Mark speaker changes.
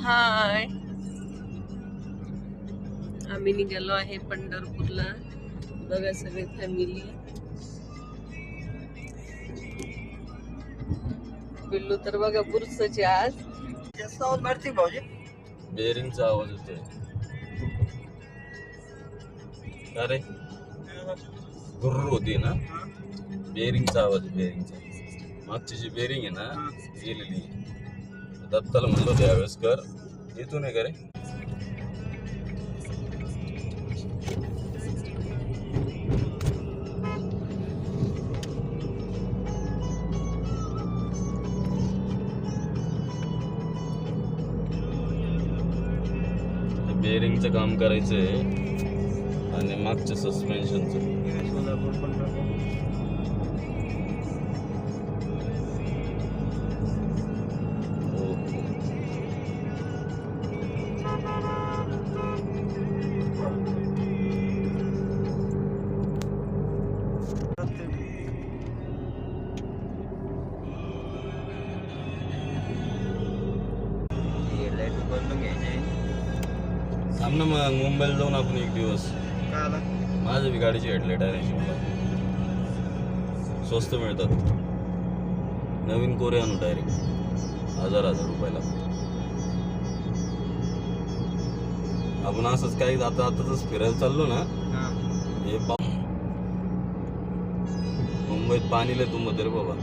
Speaker 1: हाय, आम्ही निघालो आहे पंढरपूरला. बघा सगळे फॅमिली. पिल्लू तर बघा बुरसाचे आज
Speaker 2: जास्त आवाज मारते भाऊजी.
Speaker 3: बेरिंगचा आवाज येतोय. अरे गुर्र होती ना, बेरिंगचा आवाज. बेरिंगचा मागची जी बेरिंग आहे ना गेलेली. दत्ताला म्हणलो त्यावेळेस कर, येतो नाही का रे. बेरिंगचं काम करायचंय आणि मागच्या सस्पेन्शनचं.
Speaker 2: सोलापूर पंढरपूर लाईट बदलून घ्यायचे.
Speaker 3: सामना मग मुंबईला जाऊन आपण एक दिवस.
Speaker 2: काय आला
Speaker 3: माझ्या बी गाडीची हेडलाईट आहे मला स्वस्त मिळतात. नवीन कोरे आणू डायरेक्ट 1000 रुपयाला. आपण असंच काही आताच फिरायला चाललो ना, हे मुंबईत पाणी लय तुंबत रे बाबा.